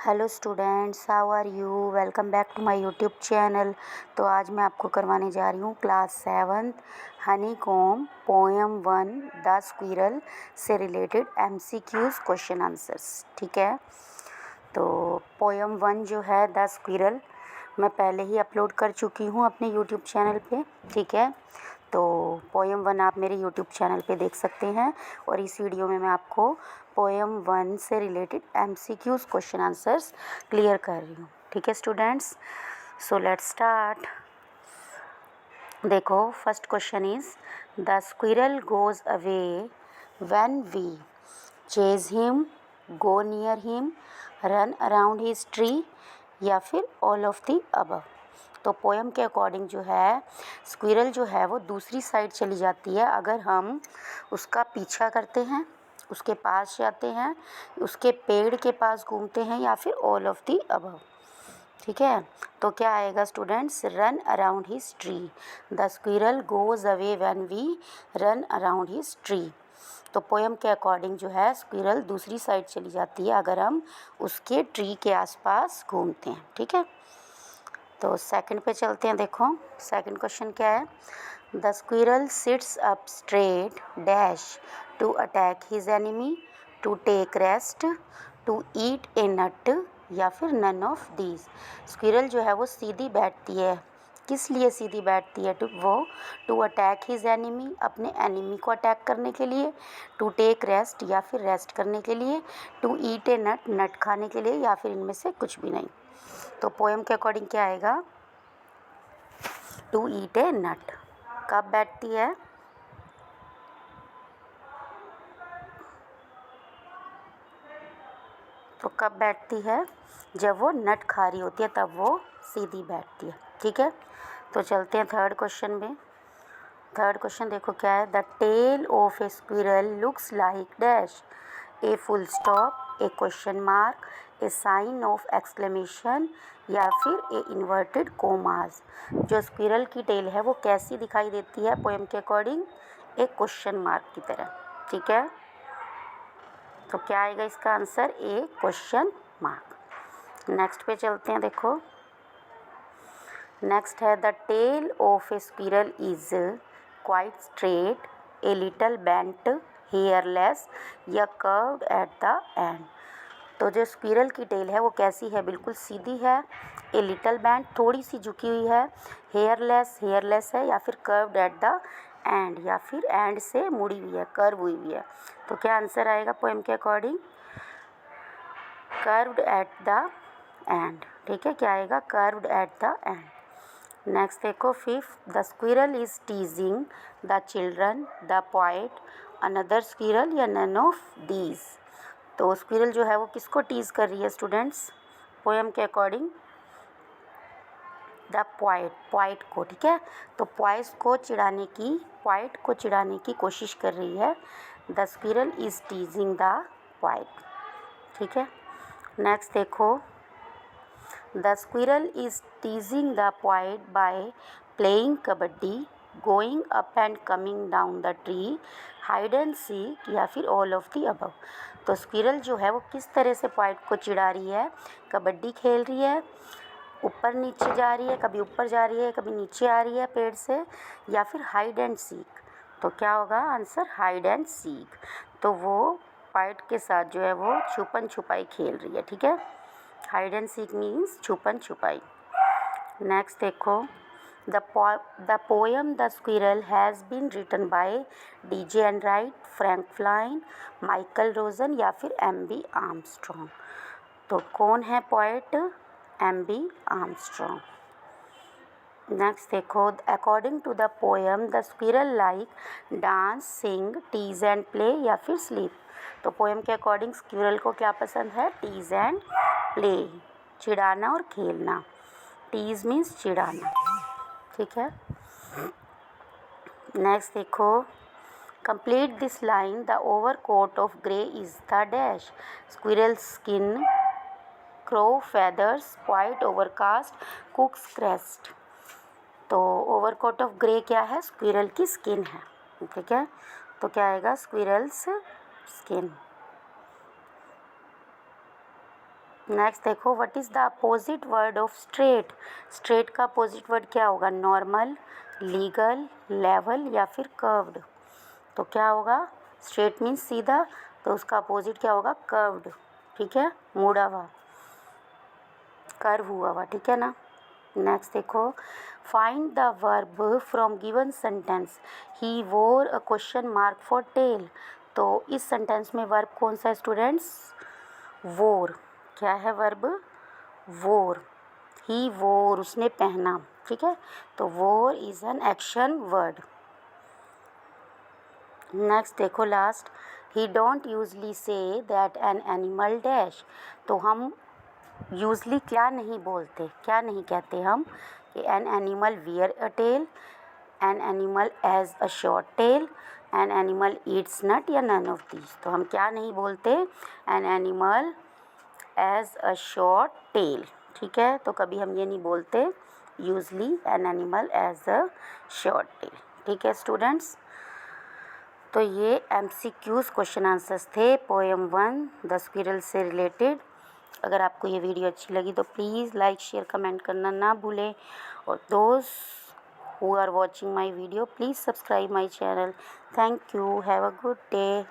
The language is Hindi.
Hello students, how are you. Welcome back to my YouTube channel. तो आज मैं आपको करवाने जा रही हूँ class 7 honeycomb poem 1 the squirrel से रिलेटेड MCQs क्वेश्चन आंसर्स। ठीक है, तो पोएम 1 जो है द स्क्विरल मैं पहले ही अपलोड कर चुकी हूँ अपने यूट्यूब चैनल पे। ठीक है, तो पोएम 1 आप मेरे यूट्यूब चैनल पे देख सकते हैं और इस वीडियो में मैं आपको पोएम 1 से related MCQs question answers clear कर रही हूँ। ठीक है स्टूडेंट्स, सो लेट्स स्टार्ट। देखो, first question is the squirrel goes away when we chase him, go near him, run around his tree या फिर ऑल ऑफ द अबव। तो पोएम के अकॉर्डिंग जो है स्क्विरल जो है वो दूसरी साइड चली जाती है अगर हम उसका पीछा करते हैं, उसके पास जाते हैं, उसके पेड़ के पास घूमते हैं या फिर ऑल ऑफ द अबव। ठीक है, तो क्या आएगा students, run around his tree. The squirrel goes away when we run around his tree. तो पोएम के अकॉर्डिंग जो है स्क्विरल दूसरी साइड चली जाती है अगर हम उसके ट्री के आसपास घूमते हैं। ठीक है, तो सेकंड पे चलते हैं। देखो सेकंड क्वेश्चन क्या है, the squirrel sits up straight dash to attack his enemy, to take rest, to eat a nut या फिर नन ऑफ दीज। स्क्विरल जो है वो सीधी बैठती है, किस लिए सीधी बैठती है? टू अटैक हिज एनिमी, अपने एनिमी को अटैक करने के लिए, टू टेक रेस्ट या फिर रेस्ट करने के लिए, टू ईट ए नट, नट खाने के लिए, या फिर इनमें से कुछ भी नहीं। तो पोएम के अकॉर्डिंग क्या आएगा, टू ईट ए नट। कब बैठती है? तो कब बैठती है? जब वो नट खा रही होती है तब वो सीधी बैठती है। ठीक है, तो चलते हैं थर्ड क्वेश्चन में। थर्ड क्वेश्चन देखो क्या है, the tail of a squirrel looks like dash, a full stop, a question mark, a sign of exclamation या फिर ए इन्वर्टेड कोमास। जो स्क्विरल की टेल है वो कैसी दिखाई देती है पोएम के अकॉर्डिंग? एक क्वेश्चन मार्क की तरह। ठीक है, तो क्या आएगा इसका answer? A question mark. Next पे चलते हैं। देखो नेक्स्ट है, the tail of a squirrel is quite straight, a little bent, hairless या कर्व्ड एट द एंड। तो जो स्क्विरल की टेल है वो कैसी है? बिल्कुल सीधी है, ए लिटल बेंट, थोड़ी सी झुकी हुई है, हेयरलेस, हेयरलेस है, या फिर कर्व्ड एट द एंड, या फिर एंड से मुड़ी हुई है, कर्व हुई हुई है। तो क्या आंसर आएगा पोएम के according? Curved at the end. ठीक है, क्या आएगा? Curved at the end. Next देखो fifth, the squirrel is teasing the children, the poet, another squirrel या नन ऑफ दीज। तो स्क्विरल जो है वो किसको टीज कर रही है स्टूडेंट्स पोएम के अकॉर्डिंग? द पोएट, पोएट को। ठीक है, तो पोएट को चिढ़ाने की कोशिश कर रही है। The squirrel is teasing the poet. ठीक है, नेक्स्ट देखो, the squirrel is teasing the poet by playing kabaddi, going up and coming down the tree, hide and seek या फिर ऑल ऑफ द अबव। तो स्क्विरल जो है वो किस तरह से पोएट को चिढ़ा रही है? कबड्डी खेल रही है, ऊपर नीचे जा रही है, कभी ऊपर जा रही है, कभी नीचे आ रही है पेड़ से, या फिर हाइड एंड सीक। तो क्या होगा आंसर? Hide and seek. तो वो पोएट के साथ जो है वो छुपन छुपाई खेल रही है। ठीक है, हाइड एंड सीक मीन्स छुपन छुपाई। नेक्स्ट देखो, the poem the squirrel has been written by DJ Android, Frank Flynn, Michael Rosen या फिर MB आर्मस्ट्रॉन्ग। तो कौन है पोएट? MB Armstrong. नेक्स्ट देखो, according to the poem the squirrel like dance, sing, tease and play या फिर स्लीप। तो पोएम के अकॉर्डिंग स्क्विरल को क्या पसंद है? टीज एंड प्ले, चिढ़ाना और खेलना। टीज मीन्स चिढ़ाना। ठीक है, नेक्स्ट देखो, complete this line, the overcoat of grey is the dash, squirrel skin, crow feathers, white overcast, cook's crest. तो ओवर कोट ऑफ ग्रे क्या है? स्क्विरल की स्किन है। ठीक है, तो क्या आएगा? Squirrels skin. नेक्स्ट देखो, what is the opposite word of straight. Straight का अपोजिट वर्ड क्या होगा? नॉर्मल, लीगल, लेवल या फिर कर्व्ड। तो क्या होगा? स्ट्रेट मीन्स सीधा, तो उसका अपोजिट क्या होगा? कर्व्ड। ठीक है, मुड़ा हुआ, कर्व हुआ हुआ, ठीक है ना। नेक्स्ट देखो, find the verb from given sentence, he wore a question mark for tail. तो इस सेंटेंस में वर्ब कौन सा है स्टूडेंट्स? वोर। क्या है वर्ब? वोर। ही वोर, उसने पहना। ठीक है, तो wore is an action word. Next देखो last, he don't usually say that an animal dash. तो हम यूजली क्या नहीं बोलते, क्या नहीं कहते हम कि an animal wear a tail, an animal has a short tail, an animal eats nut या नन ऑफ दीज। तो हम क्या नहीं बोलते? An animal has a short tail. ठीक है, तो कभी हम ये नहीं बोलते usually an animal has a short tail. ठीक है स्टूडेंट्स, तो ये MCQs क्वेश्चन आंसर्स थे पोएम 1 द स्क्विरल से रिलेटेड। अगर आपको ये वीडियो अच्छी लगी तो प्लीज़ लाइक शेयर कमेंट करना ना भूलें, और दोस्त who are watching my video, please subscribe my channel. Thank you, have a good day.